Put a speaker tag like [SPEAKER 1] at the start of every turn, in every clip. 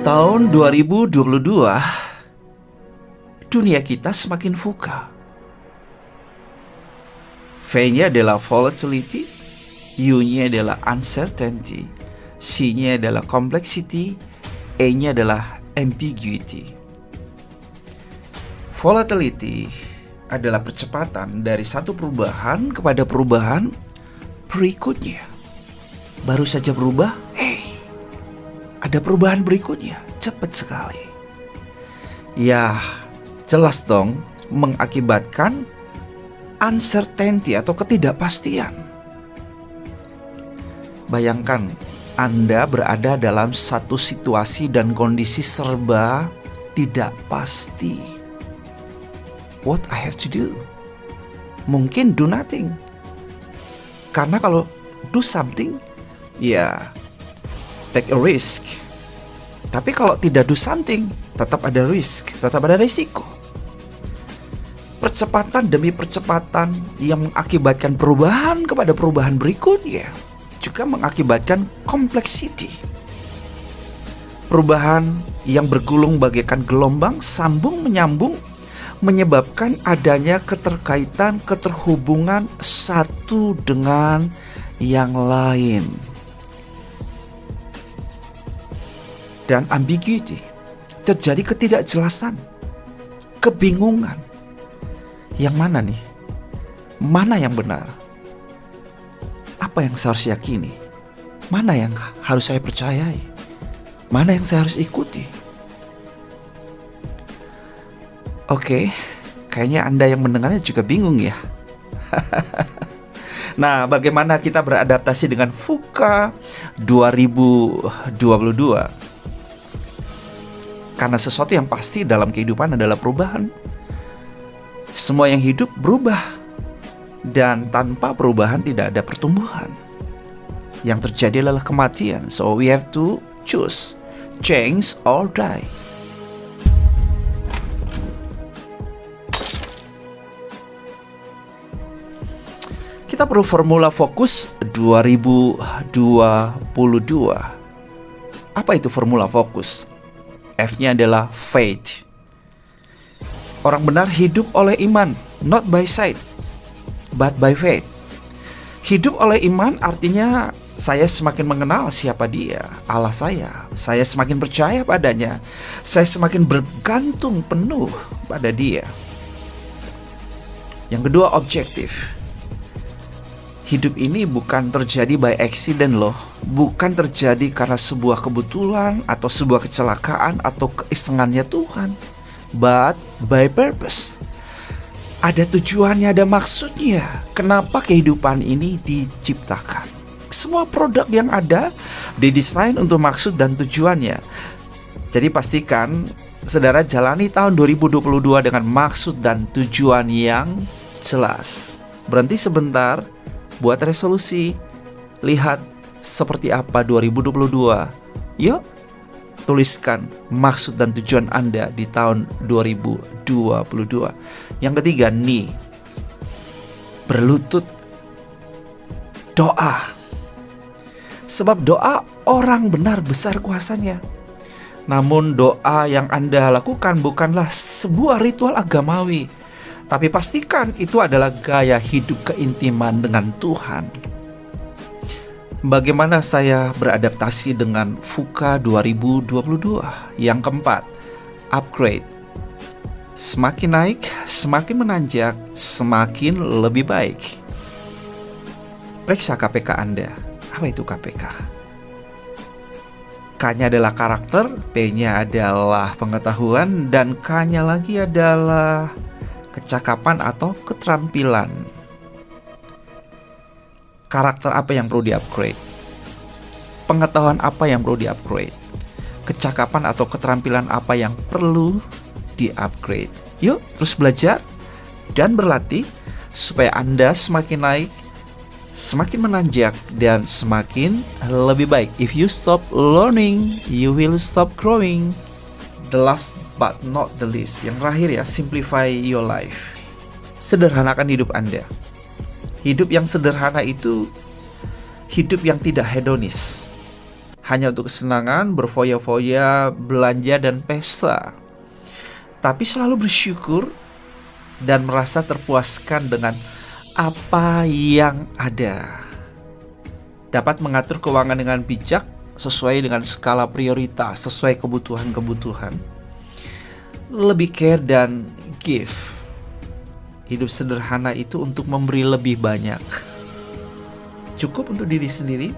[SPEAKER 1] Tahun 2022, dunia kita semakin VUCA. V-nya adalah volatility, U-nya adalah uncertainty, C-nya adalah complexity, E-nya adalah ambiguity. Volatility adalah percepatan dari satu perubahan kepada perubahan berikutnya. Baru saja berubah, ada perubahan berikutnya, cepat sekali. Ya, jelas dong mengakibatkan uncertainty atau ketidakpastian. Bayangkan Anda berada dalam satu situasi dan kondisi serba tidak pasti. What I have to do? Mungkin do nothing. Karena kalau do something, ya take a risk. Tapi kalau tidak do something, tetap ada risk, tetap ada risiko. Percepatan demi percepatan yang mengakibatkan perubahan kepada perubahan berikutnya juga mengakibatkan complexity. Perubahan yang bergulung bagaikan gelombang sambung menyambung menyebabkan adanya keterkaitan, keterhubungan satu dengan yang lain. Dan ambiguity, terjadi ketidakjelasan, kebingungan. Yang mana nih? Mana yang benar? Apa yang saya harus yakini? Mana yang harus saya percayai? Mana yang saya harus ikuti? Oke, kayaknya Anda yang mendengarnya juga bingung ya. Nah, bagaimana kita beradaptasi dengan VUCA 2022? Karena sesuatu yang pasti dalam kehidupan adalah perubahan. Semua yang hidup berubah. Dan tanpa perubahan tidak ada pertumbuhan. Yang terjadi adalah kematian. So we have to choose, change or die. Kita perlu formula fokus 2022. Apa itu formula fokus? F-nya adalah faith. Orang benar hidup oleh iman, not by sight, but by faith. Hidup oleh iman artinya saya semakin mengenal siapa Dia, Allah saya. Saya semakin percaya padanya. Saya semakin bergantung penuh pada Dia. Yang kedua, objektif. Hidup ini bukan terjadi by accident loh. Bukan terjadi karena sebuah kebetulan atau sebuah kecelakaan atau keisengannya Tuhan. But by purpose. Ada tujuannya, ada maksudnya. Kenapa kehidupan ini diciptakan? Semua produk yang ada didesain untuk maksud dan tujuannya. Jadi pastikan saudara jalani tahun 2022 dengan maksud dan tujuan yang jelas. Berhenti sebentar, buat resolusi. Lihat seperti apa 2022. Yuk, tuliskan maksud dan tujuan Anda di tahun 2022. Yang ketiga, nih, berlutut, doa. Sebab doa orang benar besar kuasanya. Namun doa yang Anda lakukan bukanlah sebuah ritual agamawi, tapi pastikan itu adalah gaya hidup keintiman dengan Tuhan. Bagaimana saya beradaptasi dengan VUCA 2022? Yang keempat, upgrade. Semakin naik, semakin menanjak, semakin lebih baik. Periksa KPK Anda. Apa itu KPK? K-nya adalah karakter, P-nya adalah pengetahuan, dan K-nya lagi adalah kecakapan atau keterampilan. Karakter apa yang perlu di-upgrade? Pengetahuan apa yang perlu di-upgrade? Kecakapan atau keterampilan apa yang perlu di-upgrade? Yuk, terus belajar dan berlatih supaya Anda semakin naik, semakin menanjak, dan semakin lebih baik. If you stop learning, you will stop growing. The last but not the least, yang terakhir ya, simplify your life. Sederhanakan hidup Anda. Hidup yang sederhana itu hidup yang tidak hedonis. hanya untuk kesenangan, berfoya-foya, belanja dan pesta, tapi selalu bersyukur dan merasa terpuaskan dengan apa yang ada. Dapat mengatur keuangan dengan bijak sesuai dengan skala prioritas, sesuai kebutuhan-kebutuhan. Lebih care dan give. Hidup sederhana itu untuk memberi lebih banyak. Cukup untuk diri sendiri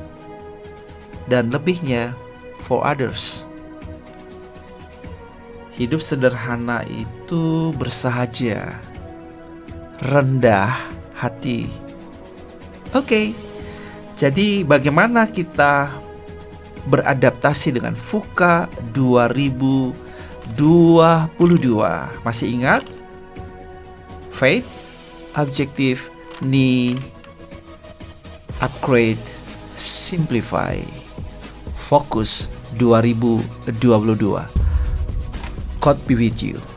[SPEAKER 1] dan lebihnya for others. Hidup sederhana itu bersahaja, rendah hati. Oke. Jadi bagaimana kita beradaptasi dengan VUCA 2022? Masih ingat? Faith, Objective, Need, Upgrade, Simplify. Fokus 2022. God be with you.